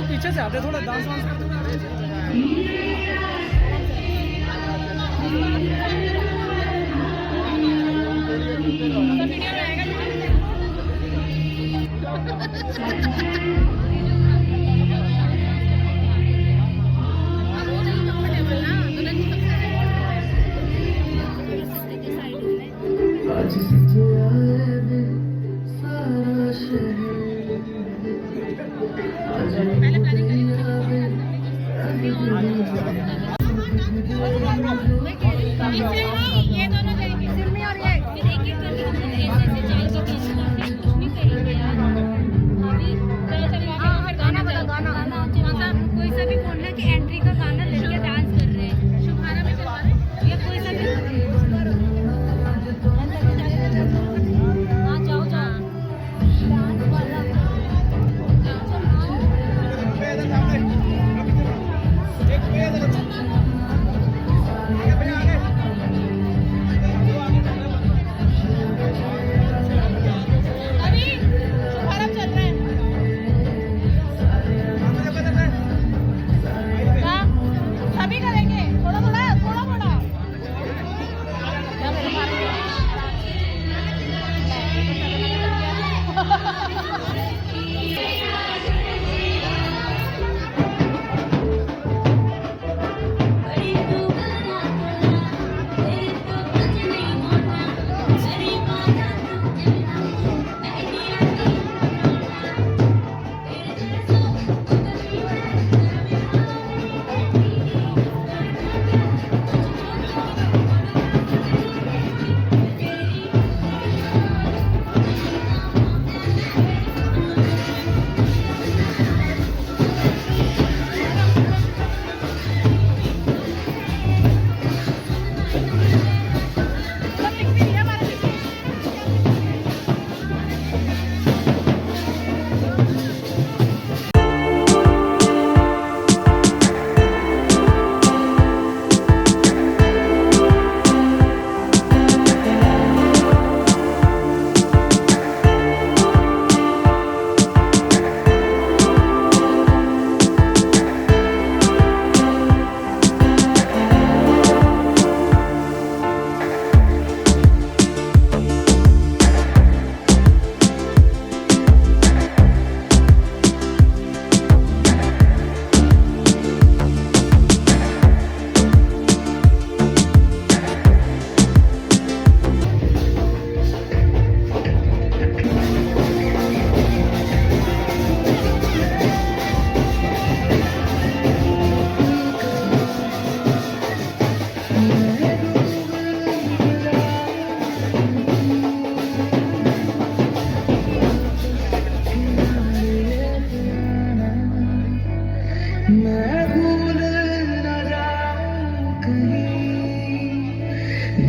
पीछे से आते थोड़ा डांस वांस करते ये दोनों जाएंगे सिर्मी और ये फिर एक एक करके हम लोग ऐसे ऐसे जाएंगे बीच में कुछ नहीं करेंगे यार अभी फिर गाना बता गाना मतलब कोई सा भी बोलना कि एंट्री का गाना लड़के डांस कर रहे हैं शुभारा में चलवा रहे ये कोई सा भी हाँ जाओ जाओ डांस वाला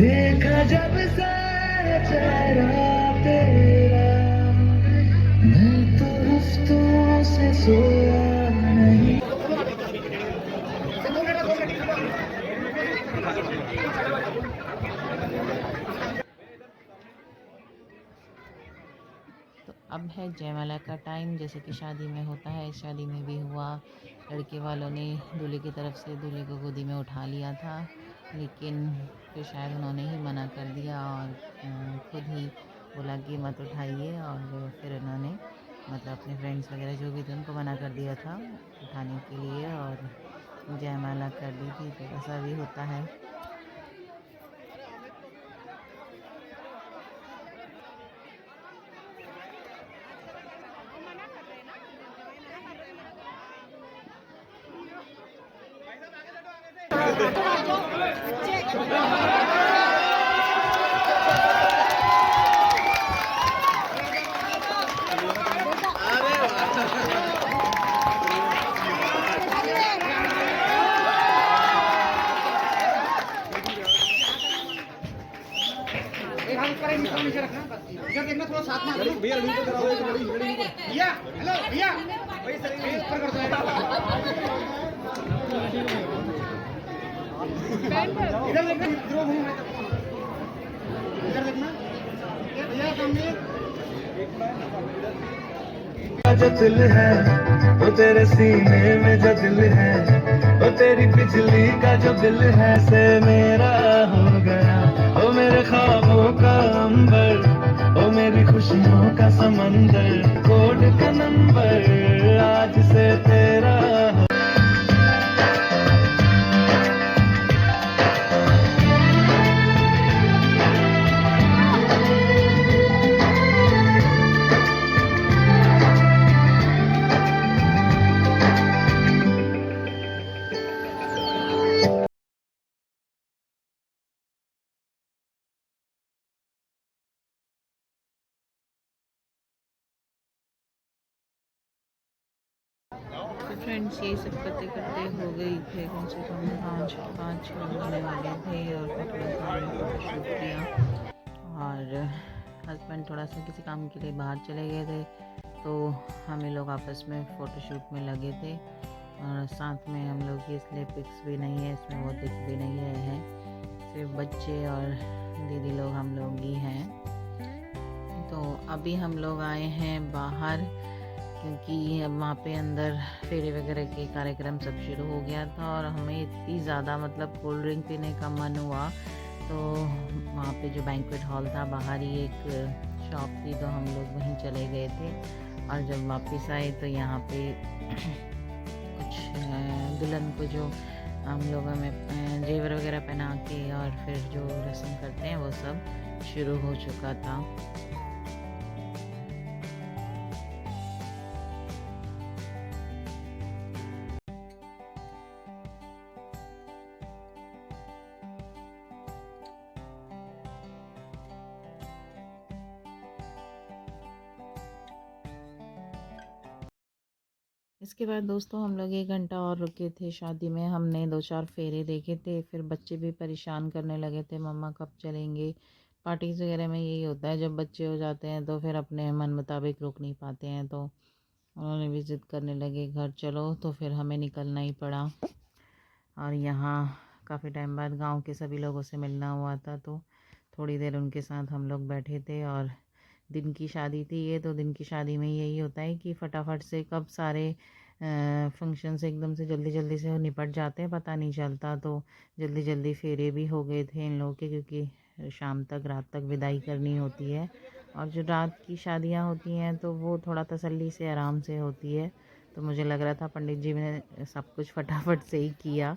देखा जब से चेहरा तेरा मैं तो हफ्तों से सोया नहीं। तो अब है जयमाला का टाइम, जैसे कि शादी में होता है, शादी में भी हुआ। लड़के वालों ने दूल्हे की तरफ से दूल्हे को गोदी में उठा लिया था, लेकिन फिर शायद उन्होंने ही मना कर दिया और खुद ही बोला कि मत उठाइए, और फिर उन्होंने मतलब अपने फ्रेंड्स वगैरह जो भी थे उनको मना कर दिया था उठाने के लिए, और जयमाला कर दी थी। तो ऐसा भी होता है। इधर रखना, इधर देखना, थोड़ा साथ में भैया वीडियो कराओ, भैया हेलो भैया भाई सर ऊपर कर दो, इधर देखना, इधर घूमो, इधर देखना भैया सामने जो दिल है वो तेरे सीने में जो दिल है वो तेरी बिजली का जो बिल है से मेरा हो गया। ओ मेरे ख्वाबों का अंबर, ओ मेरी खुशियों का समंदर, कोड का नंबर आज से तेरा हो। तो फ्रेंड्स ये सब करते करते हो गई थे कम से कम 5 बजने वाले थे और कपड़े फोटोशूट किया और हस्बैंड थोड़ा सा किसी काम के लिए बाहर चले गए थे, तो हम लोग आपस में फ़ोटोशूट में लगे थे और साथ में हम लोग की इसलिए पिक्स भी नहीं है, इसमें वो दिख भी नहीं रहे हैं, सिर्फ बच्चे और दीदी लोग हम लोग ही हैं। तो अभी हम लोग आए हैं बाहर क्योंकि अब वहाँ पे अंदर फेरे वगैरह के कार्यक्रम सब शुरू हो गया था और हमें इतनी ज़्यादा मतलब कोल्ड ड्रिंक पीने का मन हुआ, तो वहाँ पे जो बैंक्वेट हॉल था बाहर ही एक शॉप थी, तो हम लोग वहीं चले गए थे और जब वापस आए तो यहाँ पे कुछ दुल्हन को जो हम लोग हमें जेवर वगैरह पहना के और फिर जो रस्म करते हैं वो सब शुरू हो चुका था। इसके बाद दोस्तों हम लोग 1 घंटा और रुके थे शादी में, हमने 2-4 फेरे देखे थे, फिर बच्चे भी परेशान करने लगे थे मम्मा कब चलेंगे। पार्टीज़ वगैरह में यही होता है, जब बच्चे हो जाते हैं तो फिर अपने मन मुताबिक रुक नहीं पाते हैं, तो उन्होंने भी ज़िद करने लगे घर चलो, तो फिर हमें निकलना ही पड़ा। और यहाँ काफ़ी टाइम बाद गांव के सभी लोगों से मिलना हुआ था, तो थोड़ी देर उनके साथ हम लोग बैठे थे। और दिन की शादी थी ये, तो दिन की शादी में यही होता है कि फटाफट से कब सारे फंक्शंस एकदम से जल्दी जल्दी से निपट जाते हैं, पता नहीं चलता। तो जल्दी जल्दी फेरे भी हो गए थे इन लोगों के, क्योंकि शाम तक रात तक विदाई करनी होती है, और जो रात की शादियां होती हैं तो वो थोड़ा तसल्ली से आराम से होती है। तो मुझे लग रहा था पंडित जी ने सब कुछ फटाफट से ही किया।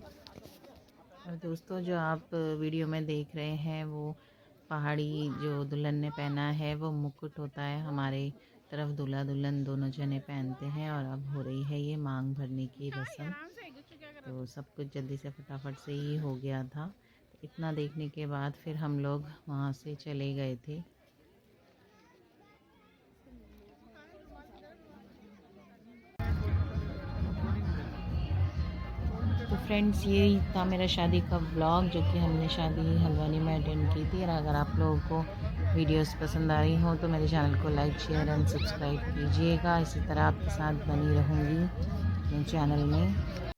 और दोस्तों जो आप वीडियो में देख रहे हैं वो पहाड़ी जो दुल्हन ने पहना है वो मुकुट होता है, हमारे तरफ दूल्हा दुल्हन दोनों जने पहनते हैं। और अब हो रही है ये मांग भरने की रस्म, तो सब कुछ जल्दी से फटाफट से ही हो गया था। तो इतना देखने के बाद फिर हम लोग वहाँ से चले गए थे। तो फ्रेंड्स यही था मेरा शादी का व्लॉग, जो कि हमने शादी हल्द्वानी में अटेंड की थी। और अगर आप लोगों को वीडियोस पसंद आ रही हो तो मेरे चैनल को लाइक शेयर एंड सब्सक्राइब कीजिएगा। इसी तरह आपके साथ बनी रहूँगी अपने चैनल में।